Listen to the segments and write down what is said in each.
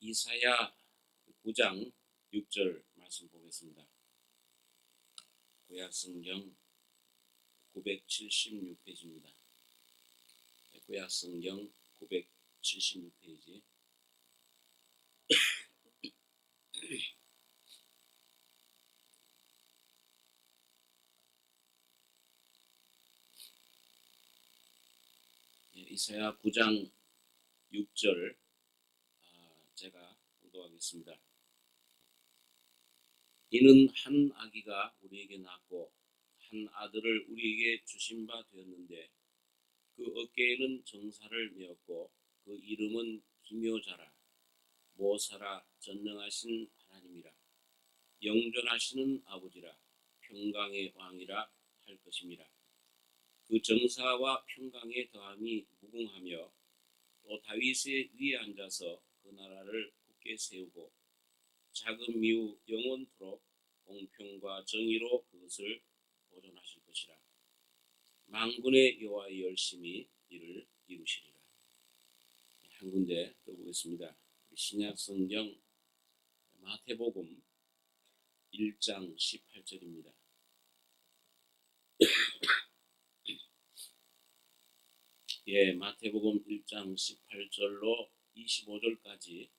이사야 9장 6절 말씀 보겠습니다. 구약성경 976페이지입니다. 구약성경 976페이지. 이사야 9장 6절 제가 봉독하겠습니다. 이는 한 아기가 우리에게 낳고 한 아들을 우리에게 주신 바 되었는데 그 어깨에는 정사를 메었고 그 이름은 기묘자라 모사라 전능하신 하나님이라 영존하시는 아버지라 평강의 왕이라 할 것임이라. 그 정사와 평강의 더함이 무궁하며 또 다윗의 위에 앉아서 그 나라를 굳게 세우고 자금 이후 영원토록 공평과 정의로 그것을 보존하실 것이라. 만군의 여호와의 열심히 이를 이루시리라. 한 군데 더 보겠습니다. 신약 성경 마태복음 1장 18절입니다. 마태복음 1장 18절로 25절까지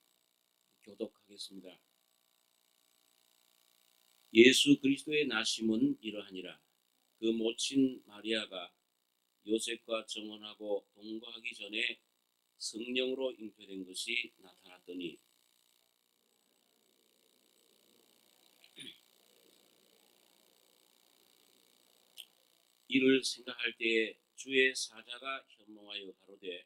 교독하겠습니다. 예수 그리스도의 나심은 이러하니라. 그 모친 마리아가 요셉과 정혼하고 동거하기 전에 성령으로 잉태된 것이 나타났더니 이를 생각할 때에 주의 사자가 현몽하여 가로되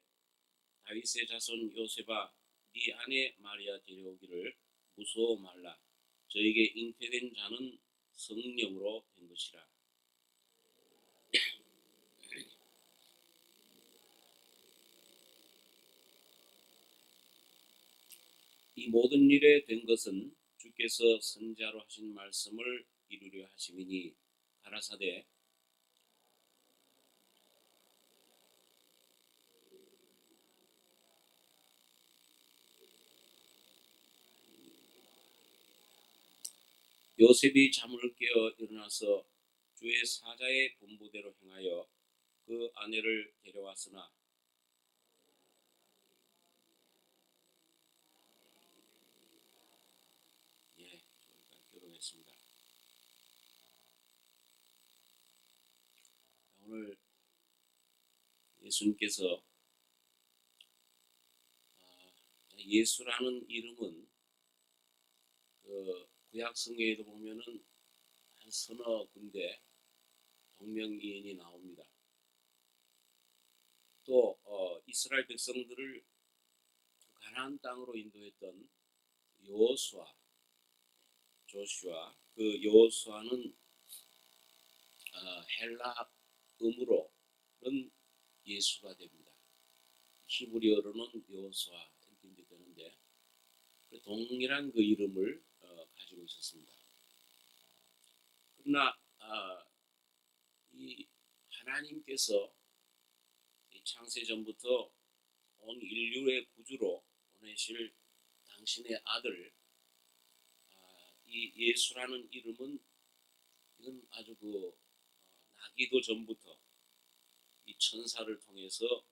다윗의 자손 요셉아 네 아내 마리아 데려오기를 무서워 말라. 저에게 잉태된 자는 성령으로 된 것이라. 이 모든 일에 된 것은 주께서 선지자로 하신 말씀을 이루려 하심이니 가라사대 요셉이 잠을 깨어 일어나서 주의 사자의 분부대로 행하여 그 아내를 데려왔으나 결혼했습니다. 오늘 예수님께서 예수라는 이름은 그 구약 성경에도 보면은 한 서너 군데 동명이인이 나옵니다. 또 이스라엘 백성들을 가나안 땅으로 인도했던 조슈아 그 여호수아는 헬라 음으로는 예수가 됩니다. 히브리어로는 여호수아 이렇게 되는데 동일한 그 이름을 가지고 있었습니다. 그러나 이 하나님께서 이 창세 전부터 온 인류의 구주로 보내실 당신의 아들 이 예수라는 이름은 이건 아주 나기도 전부터 이 천사를 통해서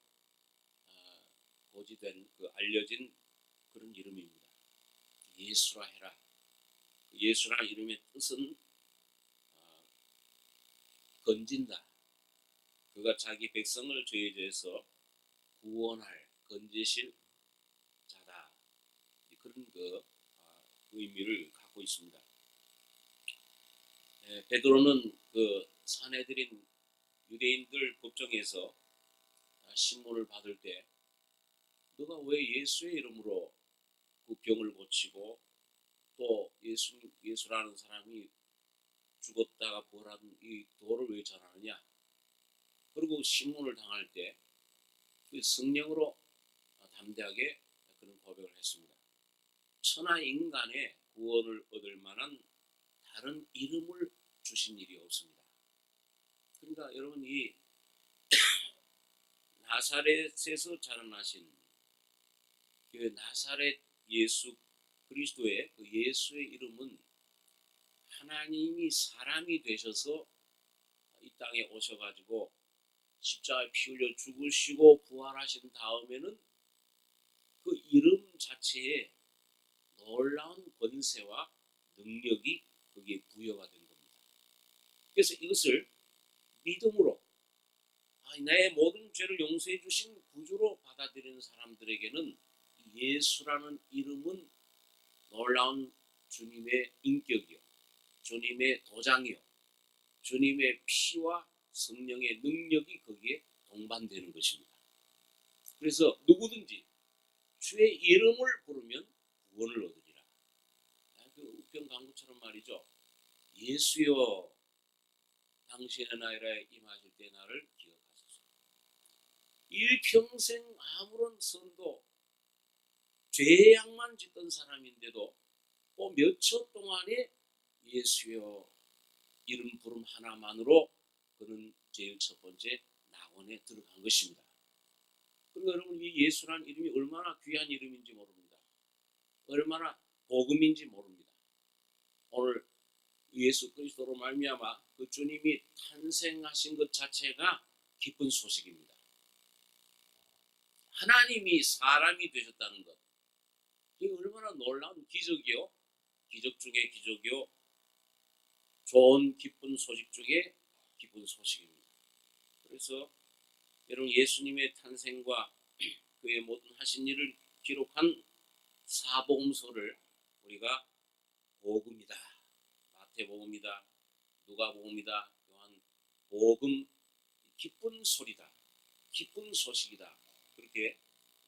고지된 알려진 그런 이름입니다. 예수라 해라. 예수라는 이름의 뜻은 건진다. 그가 자기 백성을 죄에 대해서 구원할 건지실 자다. 그런 의미를 갖고 있습니다. 베드로는 그 산헤드린 유대인들 법정에서 신문을 받을 때 너가 왜 예수의 이름으로 그 병을 고치고 또 예수라는 사람이 죽었다가 부활한 이 도를 왜 전하느냐? 그리고 신문을 당할 때 그 성령으로 담대하게 그런 고백을 했습니다. 천하 인간의 구원을 얻을 만한 다른 이름을 주신 일이 없습니다. 그러니까 여러분 이 나사렛에서 자라나신 그 나사렛 예수 그리스도의 그 예수의 이름은 하나님이 사람이 되셔서 이 땅에 오셔가지고 십자가에 피 흘려 죽으시고 부활하신 다음에는 그 이름 자체에 놀라운 권세와 능력이 거기에 부여가 된 겁니다. 그래서 이것을 믿음으로 내 모든 죄를 용서해 주신 구주로 받아들이는 사람들에게는 예수라는 이름은 놀라운 주님의 인격이요, 주님의 도장이요, 주님의 피와 성령의 능력이 거기에 동반되는 것입니다. 그래서 누구든지 주의 이름을 부르면 구원을 얻으리라. 그 우편 광고처럼 말이죠. 예수여 당신의 나라에 임하실 때 나를 기억하소서. 일평생 아무런 선도 죄악만 짓던 사람인데도 몇 초 동안에 예수여 이름 부름 하나만으로 그는 제일 첫 번째 낙원에 들어간 것입니다. 그리고 여러분 이 예수라는 이름이 얼마나 귀한 이름인지 모릅니다. 얼마나 복음인지 모릅니다. 오늘 예수 그리스도로 말미암아 그 주님이 탄생하신 것 자체가 기쁜 소식입니다. 하나님이 사람이 되셨다는 것, 이게 얼마나 놀라운 기적이요, 기적 중에 기적이요, 좋은 기쁜 소식 중에 기쁜 소식입니다. 그래서 여러분 예수님의 탄생과 그의 모든 하신 일을 기록한 사복음서를 우리가 복음이다, 마태복음이다, 누가복음이다, 요한 복음, 기쁜 소리다, 기쁜 소식이다, 그렇게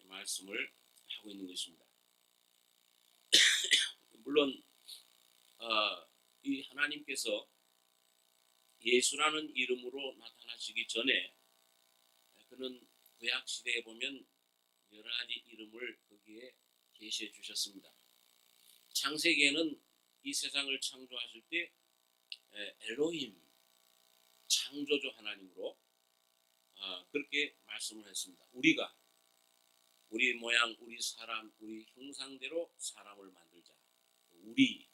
말씀을 하고 있는 것입니다. 물론 이 하나님께서 예수라는 이름으로 나타나시기 전에 그는 구약 시대에 보면 여러 가지 이름을 거기에 계시해 주셨습니다. 창세기에는 이 세상을 창조하실 때 엘로힘, 창조주 하나님으로 그렇게 말씀을 했습니다. 우리가 우리 모양, 우리 사람, 우리 형상대로 사람을 만들자. 우리,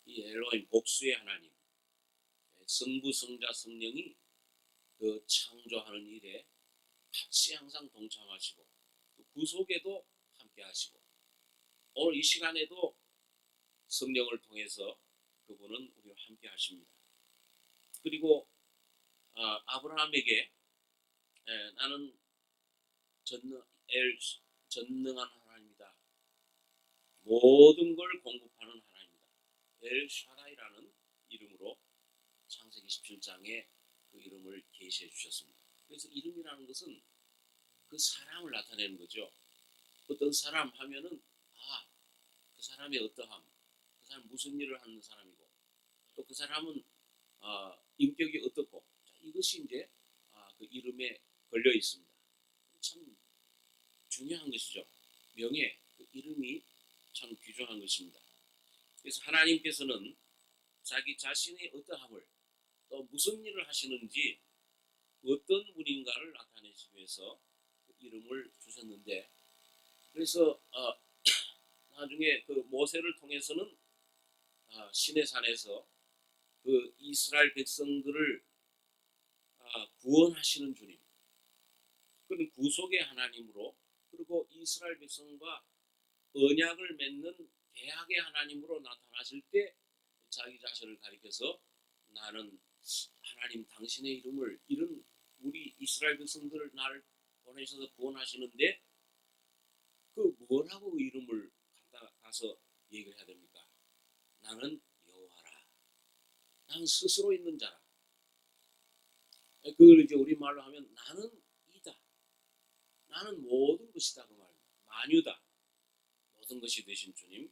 이 엘로힘 복수의 하나님, 성부, 성자, 성령이 그 창조하는 일에 같이 항상 동참하시고 또 구속에도 함께 하시고 오늘 이 시간에도 성령을 통해서 그분은 우리와 함께 하십니다. 그리고 아브라함에게 나는 전능한 하나님이다, 모든 걸 공급하는 하나님이다, 엘샤다이라는 이름으로 창세기 17장에 그 이름을 계시해 주셨습니다. 그래서 이름이라는 것은 그 사람을 나타내는 거죠. 어떤 사람 하면은 그 사람의 어떠함, 그 사람 무슨 일을 하는 사람이고 또 그 사람은 인격이 어떻고, 이것이 이제 그 이름에 걸려 있습니다. 참 중요한 것이죠. 명예, 그 이름이 참 귀중한 것입니다. 그래서 하나님께서는 자기 자신의 어떠함을 또 무슨 일을 하시는지 어떤 분인가를 나타내시기 위해서 그 이름을 주셨는데, 그래서 나중에 그 모세를 통해서는 시내산에서 그 이스라엘 백성들을 구원하시는 주님, 그는 구속의 하나님으로, 그리고 이스라엘 백성과 언약을 맺는 계약의 하나님으로 나타나실 때 자기 자신을 가리켜서 나는 하나님 당신의 이름을, 이런 우리 이스라엘 백성들을 나를 보내셔서 구원하시는데 그 뭐라고 그 이름을 갖다 가서 얘기를 해야 됩니까? 나는 여호와라, 나는 스스로 있는 자라. 그걸 이제 우리말로 하면 나는 이다, 나는 모든 것이다, 그 말입니다. 만유다, 모든 것이 되신 주님,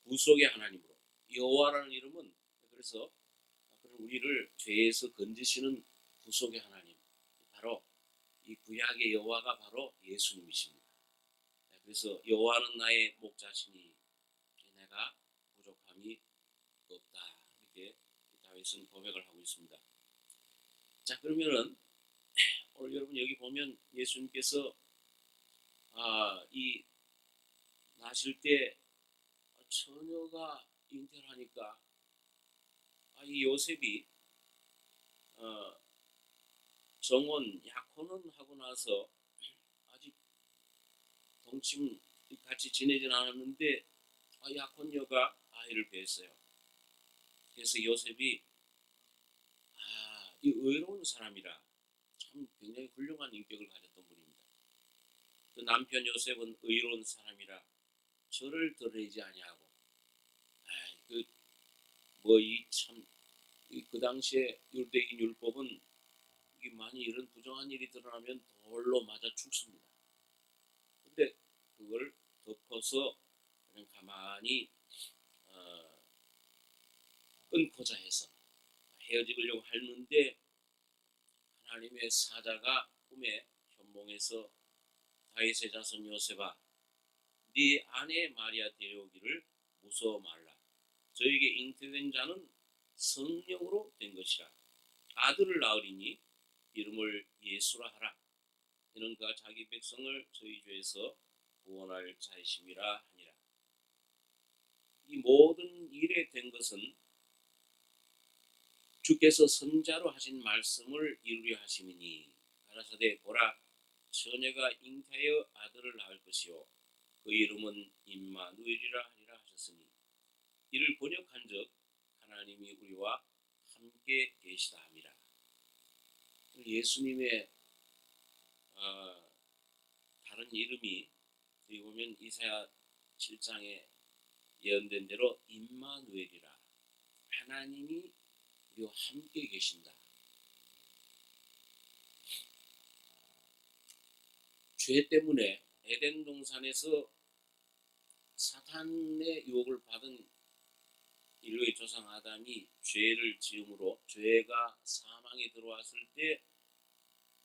구속의 하나님으로. 여호와라는 이름은 그래서 우리를 죄에서 건지시는 구속의 하나님, 바로 이 구약의 여호와가 바로 예수님이십니다. 그래서 여호와는 나의 목자시니 내가 부족함이 없다, 이렇게 다윗은 고백을 하고 있습니다. 자, 그러면은 오늘 여러분 여기 보면 예수님께서 이 나실 때 처녀가 잉태를 하니까 이 요셉이 어, 정혼 약혼은 하고 나서 아직 동침 같이 지내진 않았는데 약혼녀가 아이를 뱄어요. 그래서 요셉이 이 의로운 사람이라 참 굉장히 훌륭한 인격을 가졌던 분입니다. 그 남편 요셉은 의로운 사람이라 저를 드러내지 아니하고 그 당시에 율대인 율법은 많이 이런 부정한 일이 드러나면 돌로 맞아 죽습니다. 근데 그걸 덮어서 그냥 가만히 끊고자 해서 헤어지려고 하는데 하나님의 사자가 꿈에 현몽해서 다윗의 자손 요셉아 네 아내 마리아 데려오기를 무서워 말라. 저에게 잉태된 자는 성령으로 된 것이라. 아들을 낳으리니 이름을 예수라 하라. 이는 그가 자기 백성을 저희 죄에서 구원할 자이심이라 하니라. 이 모든 일에 된 것은 주께서 선자로 하신 말씀을 이루려 하심이니 가라사대 보라 처녀가 잉태하여 아들을 낳을 것이요 그 이름은 임마누엘이라 하리라 하셨으니 이를 번역한즉 하나님이 우리와 함께 계시다 함이라. 예수님의 다른 이름이 여기 보면 이사야 7장에 예언된 대로 임마누엘이라 하나님이 우리와 함께 계신다. 죄 때문에 에덴 동산에서 사탄의 유혹을 받은 인류의 조상 아담이 죄를 지음으로 죄가 사망에 들어왔을 때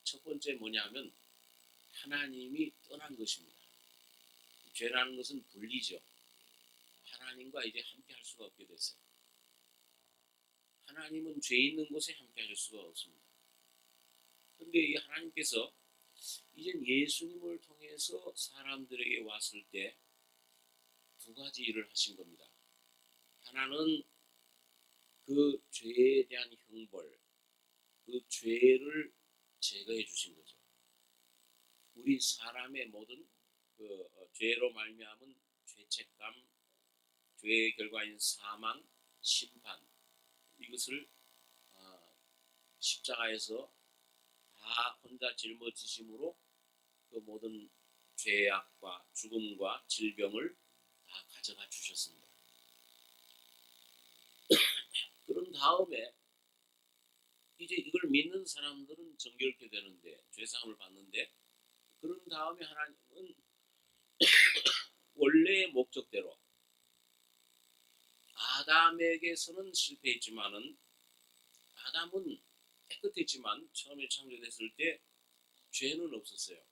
첫 번째 뭐냐면 하나님이 떠난 것입니다. 죄라는 것은 분리죠. 하나님과 이제 함께 할 수가 없게 됐어요. 하나님은 죄 있는 곳에 함께 하실 수가 없습니다. 그런데 이 하나님께서 이젠 예수님을 통해서 사람들에게 왔을 때 두 가지 일을 하신 겁니다. 하나는 그 죄에 대한 형벌, 그 죄를 제거해 주신 거죠. 우리 사람의 모든 죄로 말미암은 죄책감, 죄의 결과인 사망, 심판 이것을 십자가에서 다 혼자 짊어지심으로 그 모든 죄악과 죽음과 질병을 다 가져가 주셨습니다. 그런 다음에 이제 이걸 믿는 사람들은 정결케 되는데 죄사함을 받는데 그런 다음에 하나님은 원래의 목적대로 아담에게서는 실패했지만은 아담은 깨끗했지만 처음에 창조됐을 때 죄는 없었어요.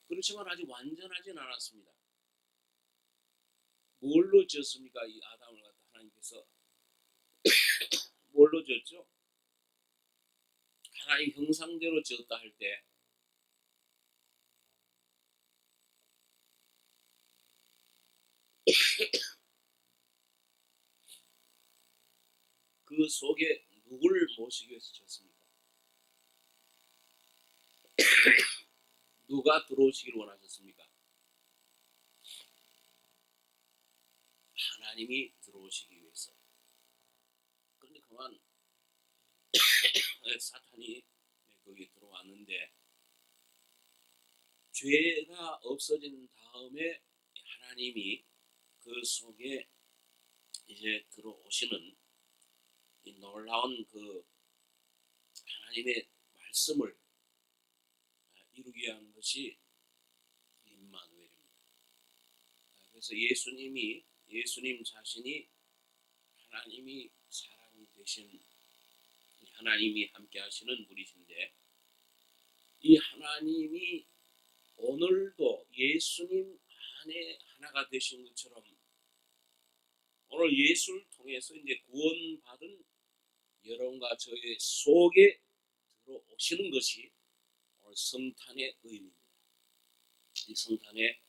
그렇지만 아직 완전하진 않았습니다. 뭘로 지었습니까? 이 아담을 갖다 하나님께서 뭘로 지었죠? 하나님 형상대로 지었다 할 때 그 속에 누굴 모시기 위해서 지었습니까? 누가 들어오시기를 원하셨습니까? 하나님이 들어오시기 위해서. 그런데 그만 사탄이 거기 들어왔는데 죄가 없어진 다음에 하나님이 그 속에 이제 들어오시는 이 놀라운 그 하나님의 말씀을 이루기 위한 것이 임마누엘입니다. 그래서 예수님 자신이 하나님이 사람이 되신 하나님이 함께 하시는 분이신데 이 하나님이 오늘도 예수님 안에 하나가 되신 것처럼 오늘 예수를 통해서 이제 구원받은 여러분과 저의 속에 들어오시는 것이 오늘 성탄의 의미입니다. 이 성탄의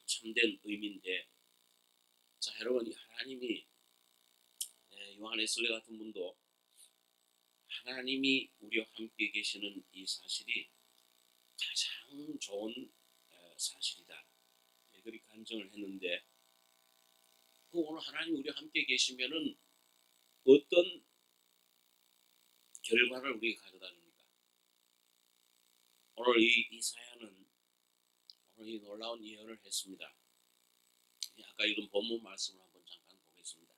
참된 의미인데, 자 여러분, 이 하나님이 요한에슬레 같은 분도 하나님이 우리와 함께 계시는 이 사실이 가장 좋은 사실이다, 그렇게 간증을 했는데, 그 오늘 하나님 우리와 함께 계시면은 어떤 결과를 우리가 가져다 줍니까? 오늘 이 사연은 오늘 이 놀라운 예언을 했습니다. 아까 읽은 본문 말씀을 한번 잠깐 보겠습니다.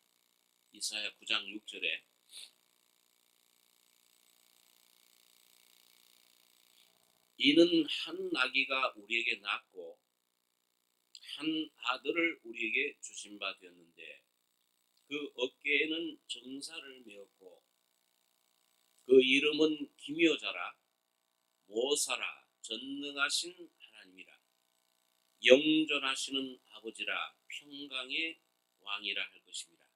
이사야 9장 6절에 이는 한 아기가 우리에게 낳고 한 아들을 우리에게 주신 바 되었는데 그 어깨에는 정사를 메었고 그 이름은 기묘자라 모사라 전능하신 하나님이라 영존하시는 아버지라 평강의 왕이라 할 것입니다.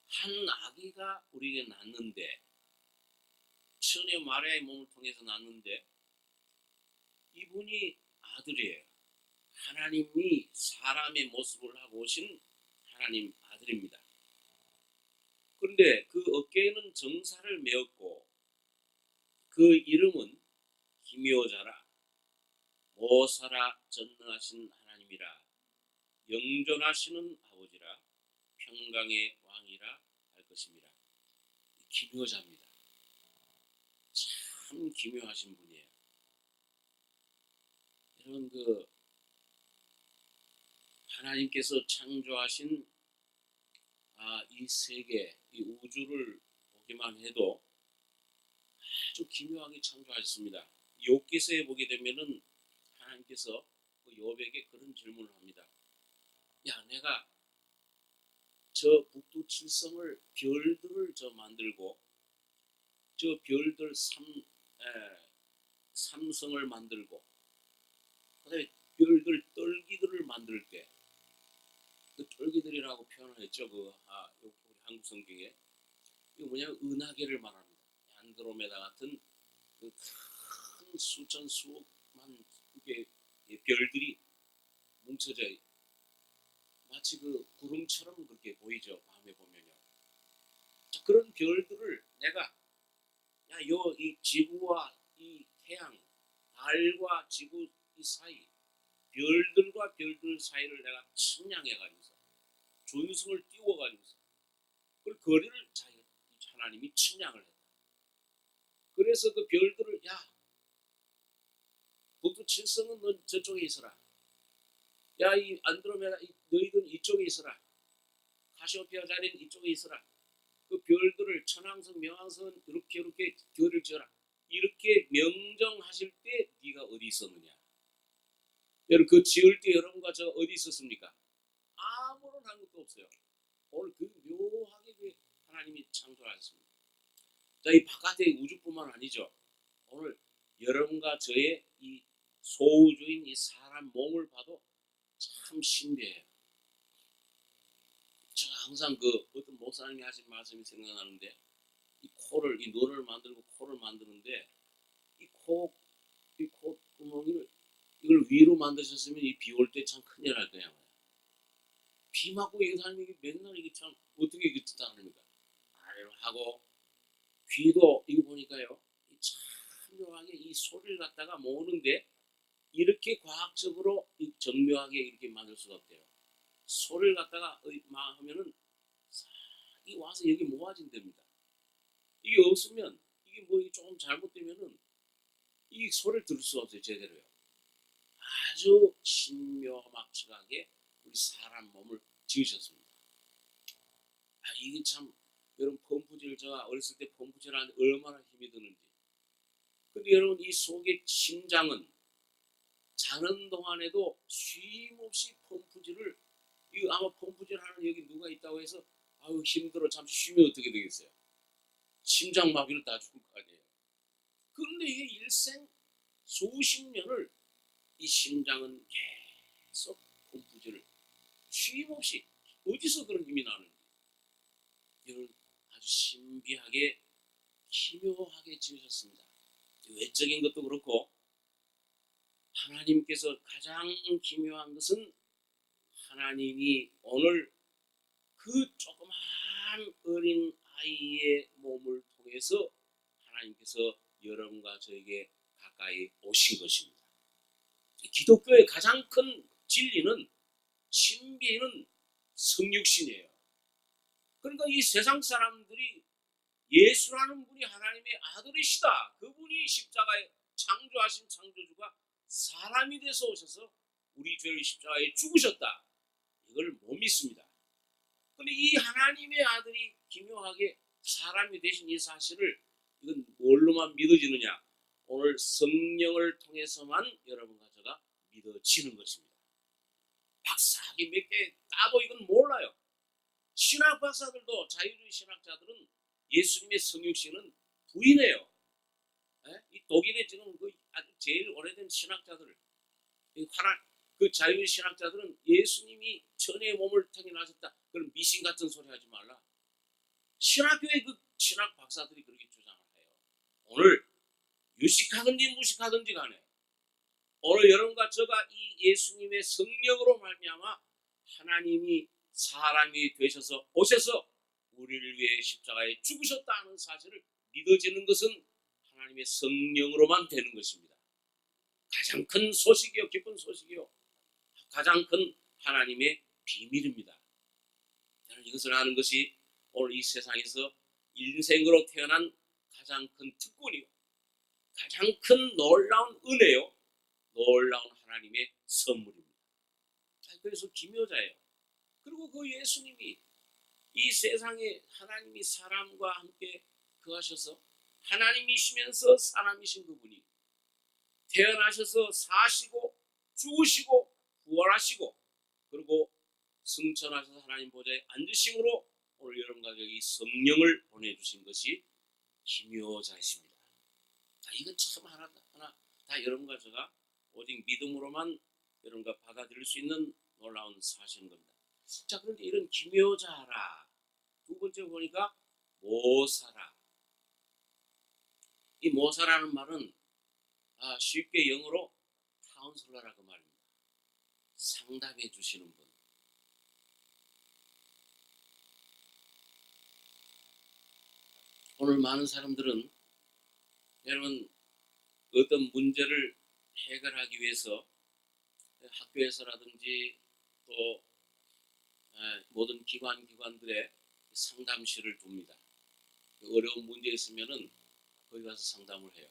한 아기가 우리에게 낳는데, 처녀 마리아의 몸을 통해서 낳는데 이분이 아들이에요. 하나님이 사람의 모습을 하고 오신 하나님 아들입니다. 그런데 그 어깨에는 정사를 메었고 그 이름은 기묘자라 모사라 전능하신 하나님이라 영존하시는 아버지라 평강의 왕이라 할 것입니다. 기묘자입니다. 참 기묘하신 분이에요. 여러분, 그 하나님께서 창조하신 이 세계, 이 우주를 보기만 해도 아주 기묘하게 창조하셨습니다. 욥기서에 보게 되면은 하나님께서 그 욥에게 그런 질문을 합니다. 야, 내가 저 북두칠성을 별들을 만들고 저 별들 삼성을 만들고 그다음에 별들 떨기들을 만들게. 그 떨기들이라고 표현을 했죠. 우리 한국 성경에 이거 뭐냐면 은하계를 말합니다. 안드로메다 같은 그 큰 수천 수억만 별들이 뭉쳐져 마치 그 구름처럼 그렇게 보이죠. 밤에 보면요. 자, 그런 별들을 내가 이 지구와 이 태양, 달과 지구 이 사이, 별들과 별들 사이를 내가 측량해가지고서 준승을 띄워가지고서 그 거리를 하나님이 측량을 했다. 그래서 그 별들을 북두칠성은 넌 저쪽에 있어라. 이 안드로메다 너희들은 이쪽에 있어라. 카시오페아 자리는 이쪽에 있어라. 그 별들을 천왕성, 명왕성은 이렇게 결을 지어라. 이렇게 명정하실 때 네가 어디 있었느냐? 여러분, 그 지을 때 여러분과 저 어디 있었습니까? 아무런 한 것도 없어요. 오늘 그 묘하게 하나님이 창조하셨습니다. 자, 이 바깥의 우주뿐만 아니죠. 오늘 여러분과 저의 이 소우주인 이 사람 몸을 봐도 참 신비해요. 제가 항상 그 어떤 목사님이 하신 말씀이 생각나는데, 이 눈을 만들고 코를 만드는데 이 콧구멍을 이걸 위로 만드셨으면 이 비 올 때 참 큰일 날 거야. 비 맞고 이 사람이 맨날 이게 참 어떻게 이게 뜻합니까? 아래로 하고 귀도 이거 보니까요. 참 묘하게 이 소리를 갖다가 모으는데 이렇게 과학적으로 정교하게 이렇게 만들 수가 없대요. 소리를 갖다가 하면은 이 와서 여기 모아진답니다. 이게 없으면 이게 뭐 조금 잘못되면은 이 소리를 들을 수 없어요. 제대로요. 아주 신묘막측하게 우리 사람 몸을 지으셨습니다. 이게 참 여러분 펌프질 제가 어렸을 때 펌프질 하는데 얼마나 힘이 드는지. 근데 여러분 이 속의 심장은 자는 동안에도 쉼없이 펌프질을 이거 아마 펌프질 하는 여기 누가 있다고 해서 아유 힘들어 잠시 쉬면 어떻게 되겠어요? 심장 마비로 다 죽을 거 아니에요. 그런데 이게 일생 수십 년을 이 심장은 계속 펌프질을 쉼없이 어디서 그런 힘이 나는지 이런 아주 신비하게 기묘하게 지으셨습니다. 외적인 것도 그렇고 하나님께서 가장 기묘한 것은 하나님이 오늘 그 조그마한 어린 아이의 몸을 통해서 하나님께서 여러분과 저에게 가까이 오신 것입니다. 기독교의 가장 큰 진리는 신비는 성육신이에요. 그러니까 이 세상 사람들이 예수라는 분이 하나님의 아들이시다. 그분이 십자가에 창조하신 창조주가 사람이 돼서 오셔서 우리 죄를 십자가에 죽으셨다. 이걸 못 믿습니다. 그런데 이 하나님의 아들이 기묘하게 사람이 되신 이 사실을 이건 뭘로만 믿어지느냐? 오늘 성령을 통해서만 여러분과 제가 믿어지는 것입니다. 박사학위 몇 개 따도 이건 몰라요. 신학 박사들도 자유주의 신학자들은 예수님의 성육신은 부인해요. 이 독일의 지금 그 아주 제일 오래된 신학자들, 그 자유주의 신학자들은 예수님이 천의 몸을 택인하셨다. 그런 미신 같은 소리 하지 말라. 신학교의 그 신학 박사들이 그렇게 주장을 해요. 오늘 유식하든지 무식하든지 간에 오늘 여러분과 저가 이 예수님의 성령으로 말미암아 하나님이 사람이 되셔서 오셔서 우리를 위해 십자가에 죽으셨다는 사실을 믿어지는 것은 하나님의 성령으로만 되는 것입니다. 가장 큰 소식이요, 기쁜 소식이요, 가장 큰 하나님의 비밀입니다. 저는 이것을 아는 것이 오늘 이 세상에서 인생으로 태어난 가장 큰 특권이요, 가장 큰 놀라운 은혜요, 놀라운 하나님의 선물입니다. 그래서 기묘자예요. 그리고 그 예수님이 이 세상에 하나님이 사람과 함께 거하셔서 하나님이시면서 사람이신 그분이 태어나셔서 사시고 죽으시고 부활하시고 그리고 승천하셔서 하나님 보좌에 앉으심으로 오늘 여러분과 여기 성령을 보내주신 것이 기묘자이십니다. 이건 참 하나 다 여러분과 제가 오직 믿음으로만 여러분과 받아들일 수 있는 놀라운 사실인 겁니다. 자, 그런데 이런 기묘자라, 두 번째 보니까 모사라. 이 모사라는 말은 쉽게 영어로 카운슬러라고 말입니다. 상담해 주시는 분. 오늘 많은 사람들은 여러분 어떤 문제를 해결하기 위해서 학교에서라든지 또 모든 기관들의 상담실을 둡니다. 어려운 문제 있으면은 거기 가서 상담을 해요.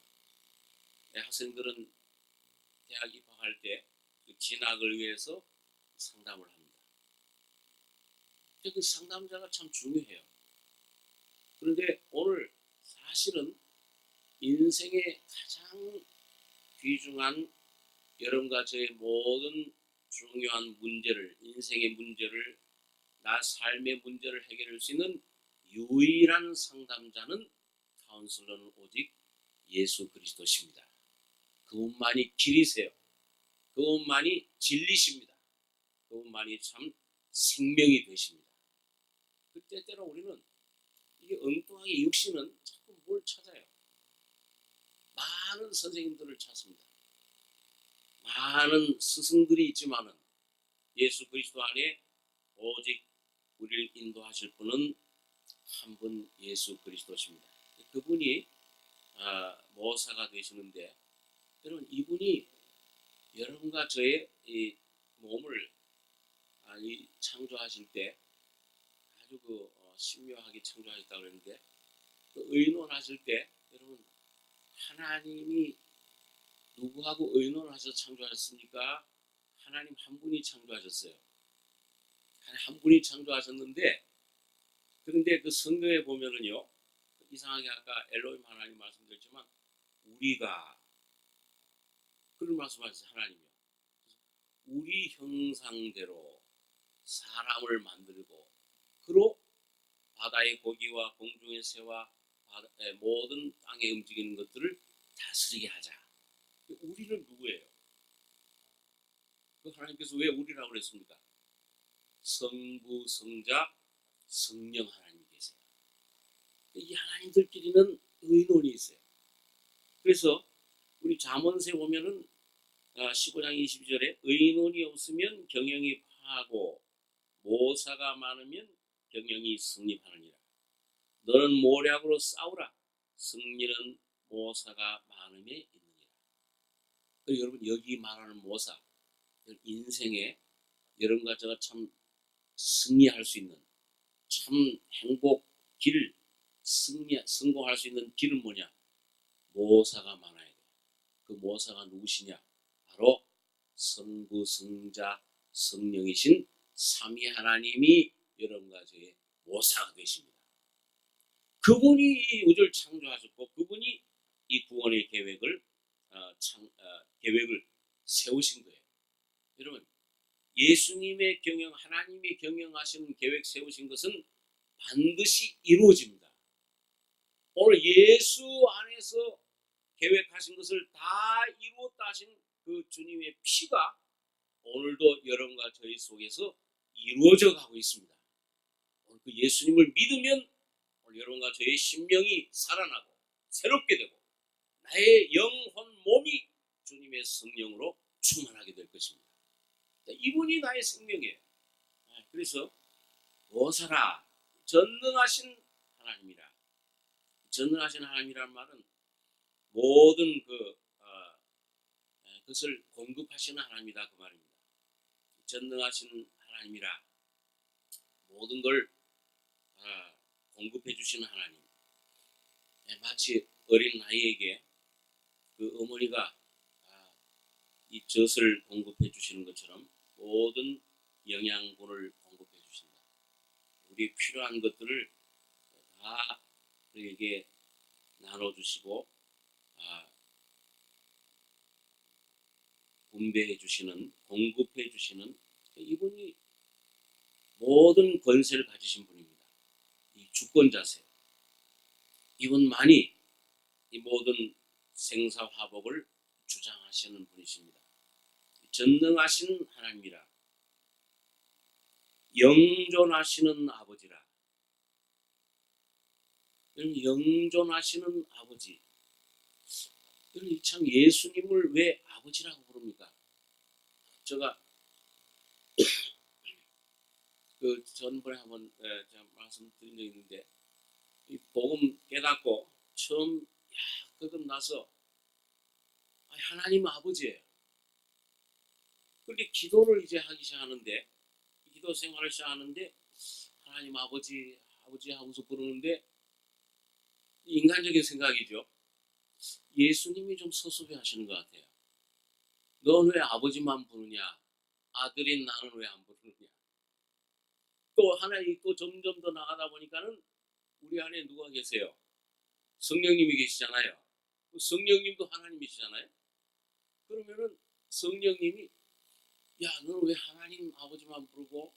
학생들은 대학 입학할 때 진학을 위해서 상담을 합니다. 그 상담자가 참 중요해요. 그런데 오늘 사실은 인생의 가장 귀중한 여러분과 저의 모든 중요한 문제를, 인생의 문제를, 나 삶의 문제를 해결할 수 있는 유일한 상담자는 카운슬러는 오직 예수 그리스도십니다. 그분만이 길이세요. 그분만이 진리십니다. 그분만이 참 생명이 되십니다. 그때때로 우리는 이게 엉뚱하게 육신은 자꾸 뭘 찾아요. 많은 선생님들을 찾습니다. 많은 스승들이 있지만은 예수 그리스도 안에 오직 우리를 인도하실 분은 한 분 예수 그리스도십니다. 그분이 모사가 되시는데 여러분 이분이 여러분과 저의 이 몸을 창조하실 때 아주 신묘하게 창조하셨다고 그랬는데 의논하실 때 여러분 하나님이 누구하고 의논하셔서 창조하셨습니까? 하나님 한 분이 창조하셨어요. 하나님 한 분이 창조하셨는데 그런데 그 성경에 보면은요 이상하게 아까 엘로힘 하나님 말씀드렸지만 우리가 그런 말씀하셨어요. 하나님이요. 우리 형상대로 사람을 만들고 그로 바다의 고기와 공중의 새와 모든 땅에 움직이는 것들을 다스리게 하자. 우리는 누구예요? 그 하나님께서 왜 우리라고 그랬습니까? 성부, 성자, 성령 하나님이 계세요. 이 하나님들끼리는 의논이 있어요. 그래서 우리 잠언서에 보면은 15장 22절에 의논이 없으면 경영이 파하고 모사가 많으면 경영이 승리하느니라. 너는 모략으로 싸우라. 승리는 모사가 많음에 있느니라. 여러분 여기 말하는 모사, 인생에 여러분과 제가 참 승리할 수 있는 참 행복 길, 성공할 수 있는 길은 뭐냐? 모사가 많아야 돼. 그 모사가 누구시냐? 바로 성부, 성자, 성령이신 삼위 하나님이 여러분과 저의 모사가 되십니다. 그분이 이 우주를 창조하셨고 그분이 이 구원의 계획을 세우신 거예요. 여러분 예수님의 경영, 하나님이 경영하시는 계획 세우신 것은 반드시 이루어집니다. 오늘 예수 안에서 계획하신 것을 다 이루었다 하신 그 주님의 피가 오늘도 여러분과 저희 속에서 이루어져 가고 있습니다. 오늘 그 예수님을 믿으면 오늘 여러분과 저의 심령이 살아나고 새롭게 되고 나의 영혼 몸이 주님의 성령으로 충만하게 될 것입니다. 이분이 나의 생명이에요. 그래서 모사라, 전능하신 하나님이라. 전능하신 하나님이라는 말은 모든 그것을 공급하시는 하나님이다 그 말입니다. 전능하신 하나님이라 모든 걸 공급해 주시는 하나님. 마치 어린 아이에게 그 어머니가 이 젖을 공급해 주시는 것처럼 모든 영양분을 공급해 주신다. 우리 필요한 것들을 다 우리에게 나눠주시고 분배해 주시는, 공급해 주시는 이분이 모든 권세를 가지신 분입니다. 이 주권자세요. 이분만이 이 모든 생사화복을 주장하시는 분이십니다. 전능하신 하나님이라, 영존하시는 아버지라. 영존하시는 아버지. 참 예수님을 왜 아버지라고 부릅니까? 제가 그 전번에 한번 제가 말씀드린 적 있는데 이 복음 깨닫고 처음 그금 나서 하나님 아버지예요. 그렇게 기도를 이제 하기 시작하는데 기도 생활을 시작하는데 하나님 아버지 하고서 부르는데 인간적인 생각이죠. 예수님이 좀 섭섭해 하시는 것 같아요. 넌 왜 아버지만 부르냐? 아들인 나는 왜 안 부르느냐? 또 하나님 또 점점 더 나가다 보니까는 우리 안에 누가 계세요? 성령님이 계시잖아요. 성령님도 하나님이시잖아요. 그러면은 성령님이 너는 왜 하나님 아버지만 부르고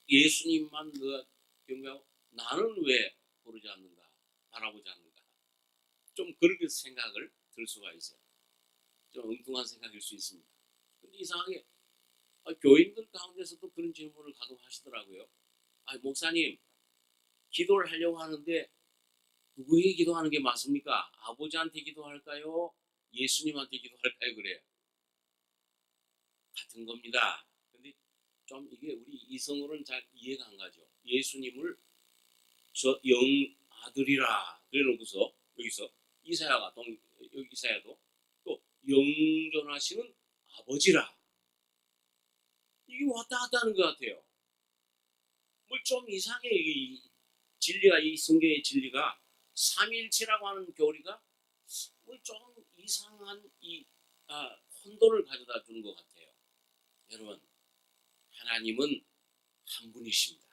예수님만 너가 경배하고 나는 왜 부르지 않는가? 바라보지 않는가? 좀 그렇게 생각을 들 수가 있어요. 좀 엉뚱한 생각일 수 있습니다. 근데 이상하게 교인들 가운데서도 그런 질문을 가끔 하시더라고요. 목사님 기도를 하려고 하는데 누구에게 기도하는 게 맞습니까? 아버지한테 기도할까요? 예수님한테 기도할까요? 그래요. 같은 겁니다. 근데 좀 이게 우리 이성으로는 잘 이해가 안 가죠. 예수님을 저 영 아들이라 그래놓고서 여기서 여기 이사야도 또 영존하시는 아버지라 이게 왔다 갔다 하는 것 같아요. 뭘 좀 이상해. 이 진리가 이 성경의 진리가 삼일체라고 하는 교리가 뭘 좀 이상한 이 혼돈을 가져다 주는 것 같아요. 여러분 하나님은 한 분이십니다.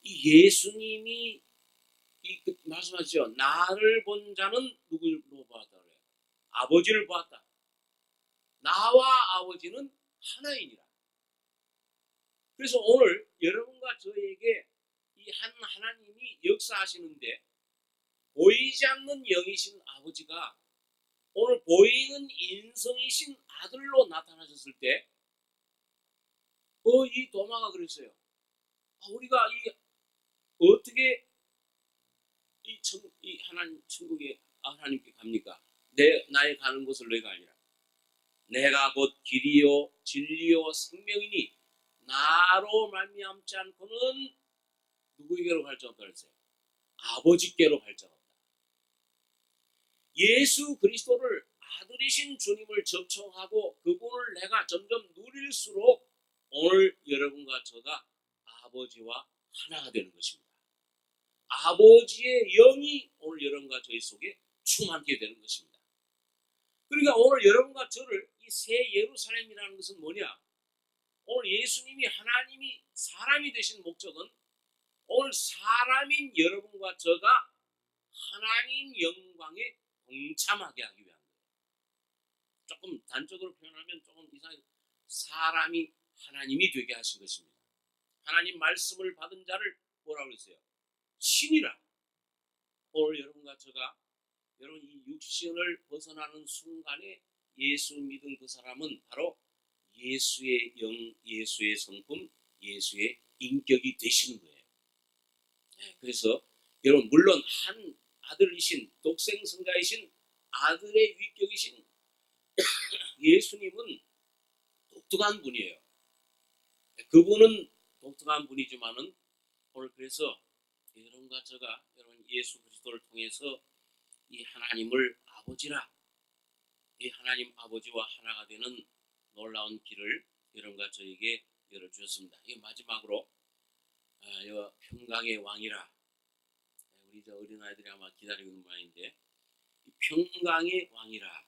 이 예수님이 말씀하시죠. 나를 본 자는 누구를 보았다 그래요? 아버지를 보았다. 나와 아버지는 하나이니라. 그래서 오늘 여러분과 저에게 이 한 하나님이 역사하시는데 보이지 않는 영이신 아버지가 오늘 보이는 인성이신 아들로 나타나셨을 때 이 도마가 그랬어요. 우리가 어떻게 이 하나님 천국에 하나님께 갑니까? 나의 가는 곳을 내가 아니라 내가 곧 길이요 진리요 생명이니 나로 말미암지 않고는 누구에게로 갈 자 없다 그랬어요. 아버지께로 갈 자가 없다. 예수 그리스도를 아들이신 주님을 접촉하고 그분을 내가 점점 누릴수록 오늘 여러분과 저가 아버지와 하나가 되는 것입니다. 아버지의 영이 오늘 여러분과 저희 속에 충만하게 되는 것입니다. 그러니까 오늘 여러분과 저를 이 새 예루살렘이라는 것은 뭐냐? 오늘 예수님이 하나님이 사람이 되신 목적은 오늘 사람인 여러분과 저가 하나님 영광에 동참하게 하기 위한 거예요. 조금 단적으로 표현하면 조금 이상해요. 사람이 하나님이 되게 하신 것입니다. 하나님 말씀을 받은 자를 뭐라고 했어요? 신이라. 오늘 여러분과 저가 여러분 이 육신을 벗어나는 순간에 예수 믿은 그 사람은 바로 예수의 영, 예수의 성품, 예수의 인격이 되시는 거예요. 네, 그래서 여러분 물론 한 아들이신 독생성자이신 아들의 위격이신 예수님은 독특한 분이에요. 그분은 독특한 분이지만은 오늘 그래서 여러분과 저가 여러분 예수 그리스도를 통해서 이 하나님을 아버지라, 이 하나님 아버지와 하나가 되는 놀라운 길을 여러분과 저에게 열어주셨습니다. 이 마지막으로 평강의 왕이라, 우리 저 어린아이들이 아마 기다리고 있는 모양인데 평강의 왕이라.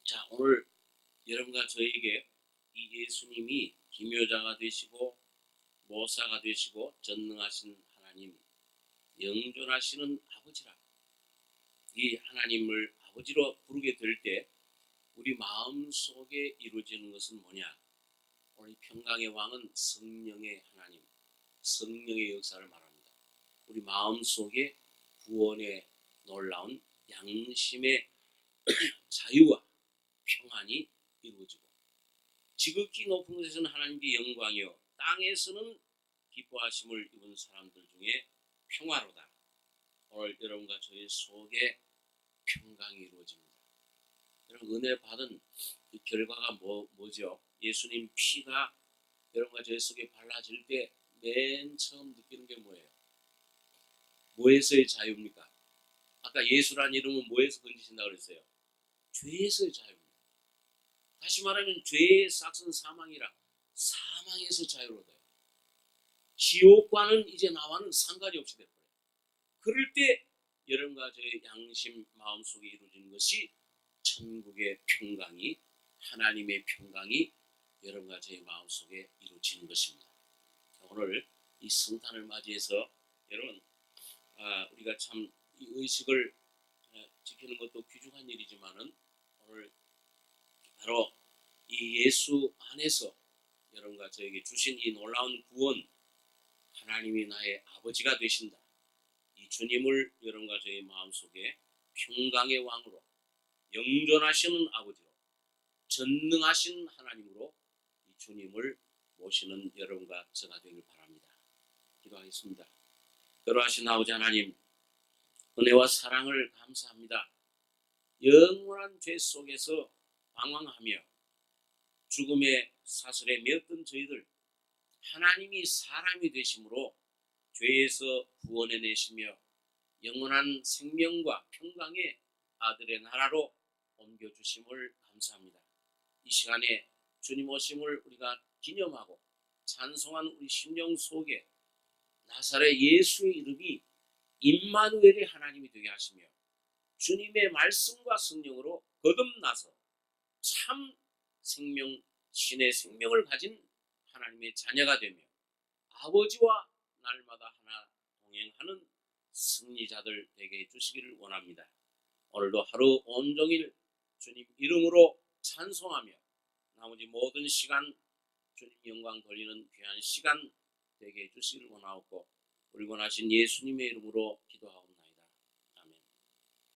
자, 오늘 여러분과 저에게 이 예수님이 기묘자가 되시고 모사가 되시고 전능하신 하나님, 영존하시는 아버지라. 이 하나님을 아버지로 부르게 될 때 우리 마음속에 이루어지는 것은 뭐냐? 오늘 평강의 왕은 성령의 하나님, 성령의 역사를 말합니다. 우리 마음속에 구원의 놀라운 양심의 자유와 평안이 이루어지고 지극히 높은 곳에서는 하나님께 영광이요 땅에서는 기뻐하심을 입은 사람들 중에 평화로다. 오늘 여러분과 저희 속에 평강이 이루어집니다. 여러분 은혜 받은 그 결과가 뭐죠? 예수님 피가 여러분과 저희 속에 발라질 때 맨 처음 느끼는 게 뭐예요? 뭐에서의 자유입니까? 아까 예수란 이름은 뭐에서 건지신다고 그랬어요? 죄에서의 자유입니다. 다시 말하면 죄의 삭은 사망이라 사망에서 자유로 돼요. 지옥과는 이제 나와는 상관이 없이 돼버려요. 그럴 때 여러분과 저의 양심 마음속에 이루어지는 것이 천국의 평강이 하나님의 평강이 여러분과 저의 마음속에 이루어지는 것입니다. 오늘 이 성탄을 맞이해서 여러분 우리가 참 이 의식을 지키는 것도 귀중한 일이지만은 오늘 바로 이 예수 안에서 여러분과 저에게 주신 이 놀라운 구원 하나님이 나의 아버지가 되신다. 이 주님을 여러분과 저의 마음속에 평강의 왕으로 영존하시는 아버지로 전능하신 하나님으로 이 주님을 모시는 여러분과 저가 되길 바랍니다. 기도하겠습니다. 거룩하신 아버지 하나님 은혜와 사랑을 감사합니다. 영원한 죄 속에서 방황하며 죽음의 사슬에 매었던 저희들 하나님이 사람이 되심으로 죄에서 구원해내시며 영원한 생명과 평강의 아들의 나라로 옮겨주심을 감사합니다. 이 시간에 주님 오심을 우리가 기념하고 찬송한 우리 심령 속에 나사렛 예수의 이름이 임마누엘의 하나님이 되게 하시며 주님의 말씀과 성령으로 거듭나서 참 생명, 신의 생명을 가진 하나님의 자녀가 되며 아버지와 날마다 하나 동행하는 승리자들 되게 해주시기를 원합니다. 오늘도 하루 온종일 주님 이름으로 찬송하며 나머지 모든 시간 주님 영광 돌리는 귀한 시간 되게 해주시기를 원하옵고 우리 원하신 예수님의 이름으로 기도하옵나이다.